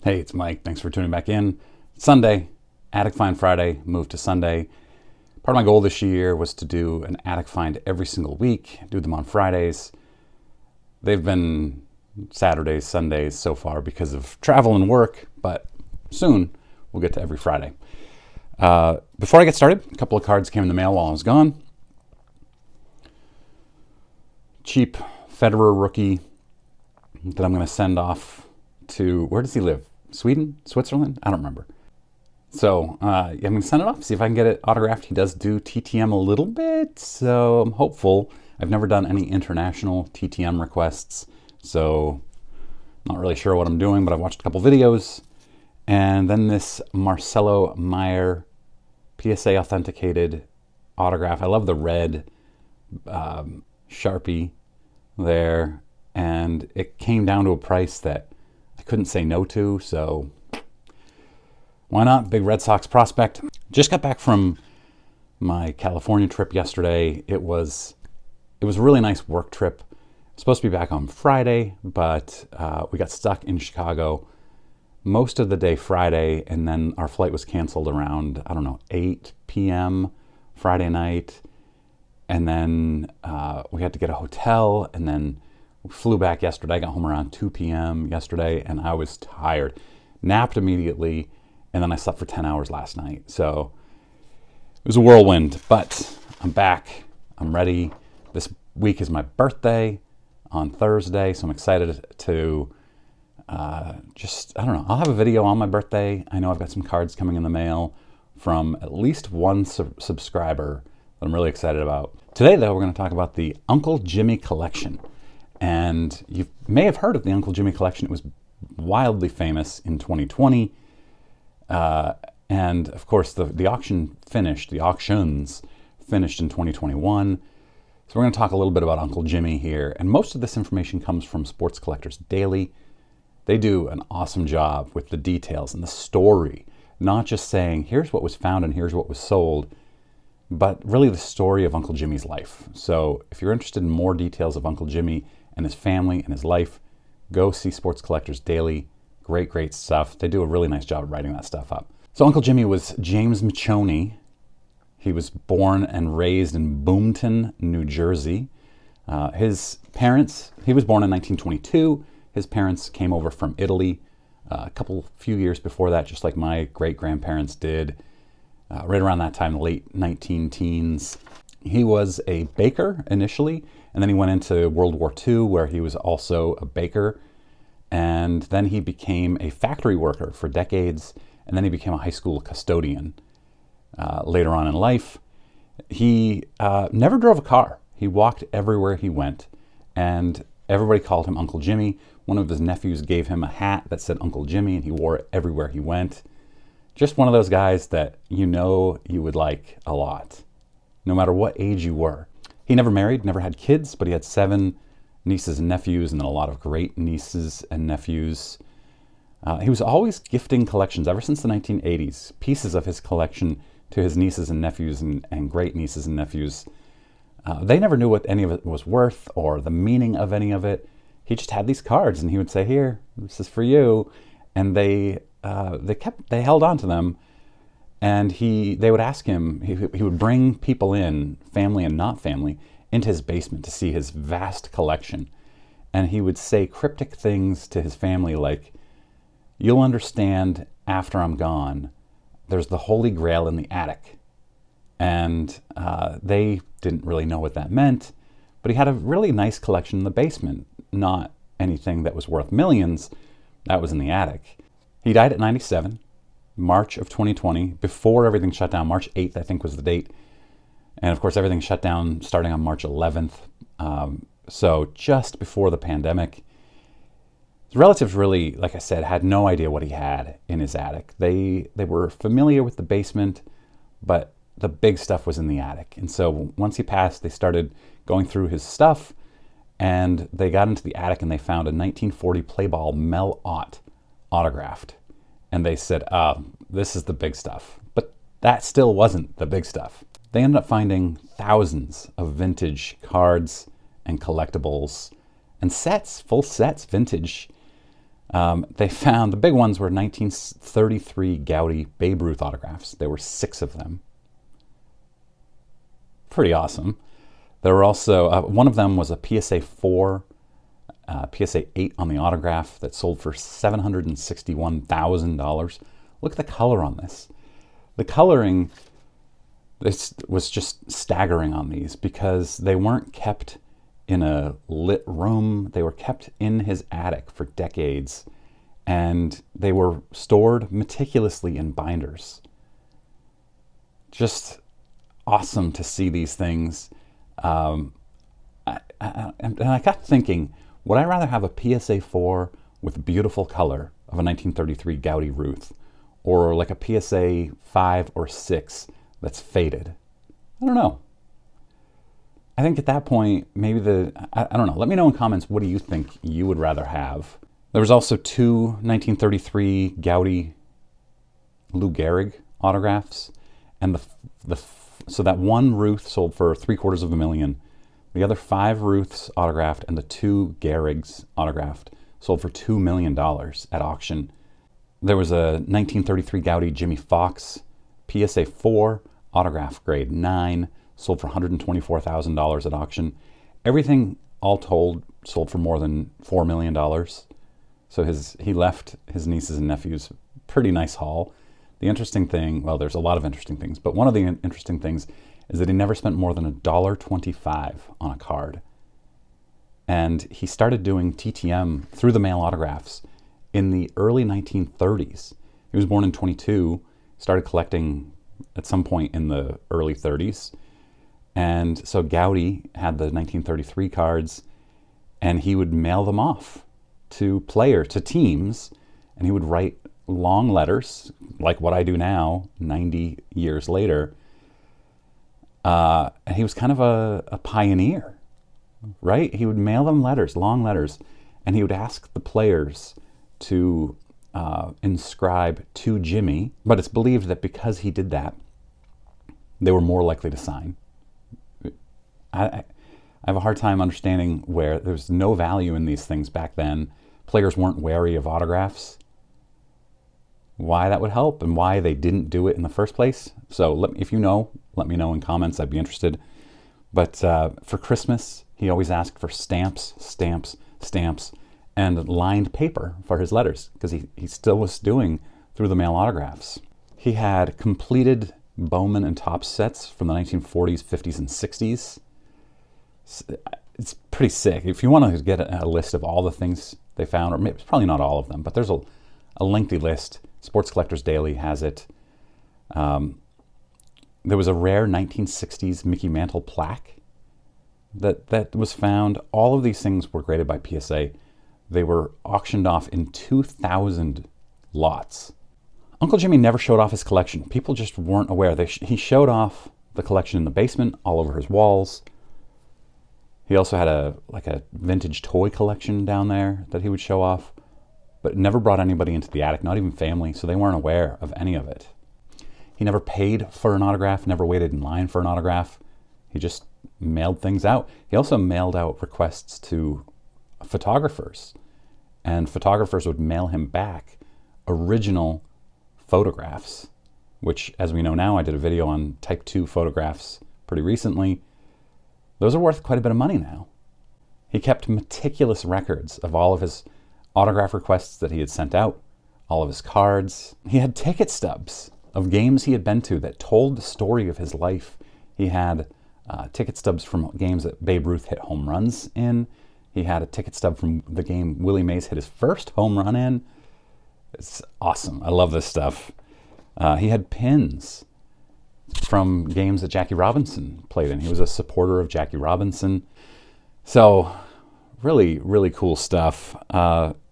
Hey, it's Mike. Thanks for tuning back in. Sunday, Attic Find Friday, moved to Sunday. Part of my goal this year was to do an attic find every single week, do them on Fridays. They've been Saturdays, Sundays so far because of travel and work, but soon we'll get to every Friday. Before I get started, a couple of cards came in the mail while I was gone. Cheap Federer rookie that I'm going to send off to, where does he live? Sweden? Switzerland? I don't remember. So I'm going to send it off, see if I can get it autographed. He does do TTM a little bit, so I'm hopeful. I've never done any international TTM requests, so not really sure what I'm doing, but I've watched a couple videos. And then this Marcelo Meyer PSA authenticated autograph. I love the red Sharpie there, and it came down to a price that I couldn't say no to, so why not? Big Red Sox prospect. Just got back from my California trip yesterday. It was a really nice work trip. Supposed to be back on Friday, but we got stuck in Chicago most of the day Friday, and then our flight was canceled around, 8 p.m. Friday night, and then we had to get a hotel, and then we flew back yesterday. I got home around 2 p.m. yesterday, and I was tired. Napped immediately, and then I slept for 10 hours last night. So it was a whirlwind, but I'm back. I'm ready. This week is my birthday on Thursday, so I'm excited to I'll have a video on my birthday. I know I've got some cards coming in the mail from at least one subscriber that I'm really excited about. Today, though, we're going to talk about the Uncle Jimmy collection. And you may have heard of the Uncle Jimmy collection. It was wildly famous in 2020. And of course, the auctions finished in 2021. So we're going to talk a little bit about Uncle Jimmy here. And most of this information comes from Sports Collectors Daily. They do an awesome job with the details and the story, not just saying, here's what was found and here's what was sold, but really the story of Uncle Jimmy's life. So if you're interested in more details of Uncle Jimmy and his family and his life, go see Sports Collectors Daily. Great stuff. They do a really nice job of writing that stuff up. So Uncle Jimmy was James Micioni. He was born and raised in Boomton, New Jersey. His parents, he was born in 1922. His parents came over from Italy few years before that, just like my great-grandparents did, right around that time, late 19-teens. He was a baker initially, and then he went into World War II, where he was also a baker. And then he became a factory worker for decades, and then he became a high school custodian later on in life. He never drove a car. He walked everywhere he went, and everybody called him Uncle Jimmy. One of his nephews gave him a hat that said Uncle Jimmy, and he wore it everywhere he went. Just one of those guys that you would like a lot, no matter what age you were. He never married, never had kids, but he had 7 nieces and nephews, and then a lot of great nieces and nephews. He was always gifting collections ever since the 1980s, pieces of his collection to his nieces and nephews and great nieces and nephews. They never knew what any of it was worth or the meaning of any of it. He just had these cards, and he would say, "Here, this is for you," and they held on to them. And they would ask him. He would bring people in, family and not family, into his basement to see his vast collection, and he would say cryptic things to his family like, "You'll understand after I'm gone. There's the Holy Grail in the attic." And they didn't really know what that meant, but he had a really nice collection in the basement, not anything that was worth millions. That was in the attic. He died at 97, March of 2020, before everything shut down. March 8th, I think, was the date. And of course, everything shut down starting on March 11th. So just before the pandemic. His relatives really, like I said, had no idea what he had in his attic. They were familiar with the basement, but the big stuff was in the attic. And so once he passed, they started going through his stuff, and they got into the attic and they found a 1940 play ball Mel Ott autographed. And they said, this is the big stuff. But that still wasn't the big stuff. They ended up finding thousands of vintage cards and collectibles and sets, full sets, vintage, They found the big ones were 1933 Goudey Babe Ruth autographs. There were 6 of them. Pretty awesome. There were also, one of them was a PSA 4, PSA 8 on the autograph that sold for $761,000. Look at the color on this. The coloring, this was just staggering on these because they weren't kept in a lit room. They were kept in his attic for decades, and they were stored meticulously in binders. Just awesome to see these things. And I got thinking, would I rather have a PSA 4 with beautiful color of a 1933 Goudey Ruth, or like a PSA 5 or 6 that's faded? I don't know. I think at that point, maybe I don't know. Let me know in comments, what do you think you would rather have? There was also 2 1933 Goudey Lou Gehrig autographs, and so that one Ruth sold for $750,000. The other 5 Ruths autographed and the 2 Gehrigs autographed sold for $2 million at auction. There was a 1933 Goudey Jimmy Fox PSA 4 autograph grade 9, sold for $124,000 at auction. Everything all told sold for more than $4 million. So he left his nieces and nephews pretty nice haul. The interesting thing, well, there's a lot of interesting things, but one of the interesting things is that he never spent more than $1.25 on a card. And he started doing TTM through the mail autographs in the early 1930s. He was born in 22, started collecting at some point in the early 30s. And so Goudey had the 1933 cards, and he would mail them off to teams, and he would write long letters, like what I do now, 90 years later. And he was kind of a pioneer, right? He would mail them letters, long letters, and he would ask the players to inscribe to Jimmy, but it's believed that because he did that, they were more likely to sign. I have a hard time understanding where there's no value in these things back then. Players weren't wary of autographs. Why that would help and why they didn't do it in the first place. So if you know, let me know in comments. I'd be interested. But for Christmas, he always asked for stamps, and lined paper for his letters, because he still was doing through the mail autographs. He had completed Bowman and Topps sets from the 1940s, 50s, and 60s. It's pretty sick. If you want to get a list of all the things they found, or maybe it's probably not all of them, but there's a lengthy list. Sports Collectors Daily has it. There was a rare 1960s Mickey Mantle plaque that was found. All of these things were graded by PSA. They were auctioned off in 2,000 lots. Uncle Jimmy never showed off his collection. People just weren't aware. He showed off the collection in the basement, all over his walls. He also had a vintage toy collection down there that he would show off, but never brought anybody into the attic, not even family, so they weren't aware of any of it. He never paid for an autograph, never waited in line for an autograph. He just mailed things out. He also mailed out requests to photographers, and photographers would mail him back original photographs, which, as we know now, I did a video on Type 2 photographs pretty recently. Those are worth quite a bit of money now. He kept meticulous records of all of his autograph requests that he had sent out, all of his cards. He had ticket stubs of games he had been to that told the story of his life. He had ticket stubs from games that Babe Ruth hit home runs in. He had a ticket stub from the game Willie Mays hit his first home run in. It's awesome. I love this stuff. He had pins from games that Jackie Robinson played in. He was a supporter of Jackie Robinson. So really, really cool stuff.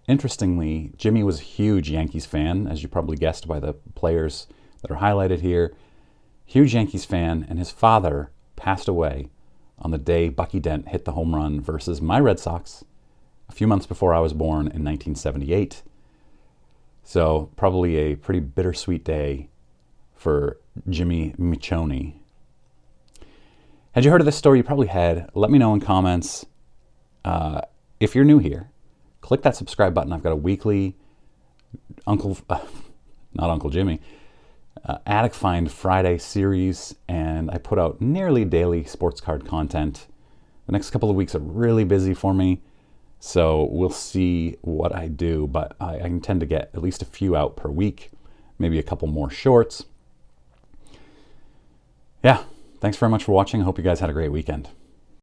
Interestingly, Jimmy was a huge Yankees fan, as you probably guessed by the players that are highlighted here. Huge Yankees fan, and his father passed away on the day Bucky Dent hit the home run versus my Red Sox a few months before I was born in 1978. So probably a pretty bittersweet day for Jimmy Micioni. Had you heard of this story? You probably had. Let me know in comments. If you're new here, click that subscribe button. I've got a weekly not Uncle Jimmy, Attic Find Friday series, and I put out nearly daily sports card content. The next couple of weeks are really busy for me, so we'll see what I do, but I intend to get at least a few out per week, maybe a couple more shorts. Yeah, thanks very much for watching. I hope you guys had a great weekend.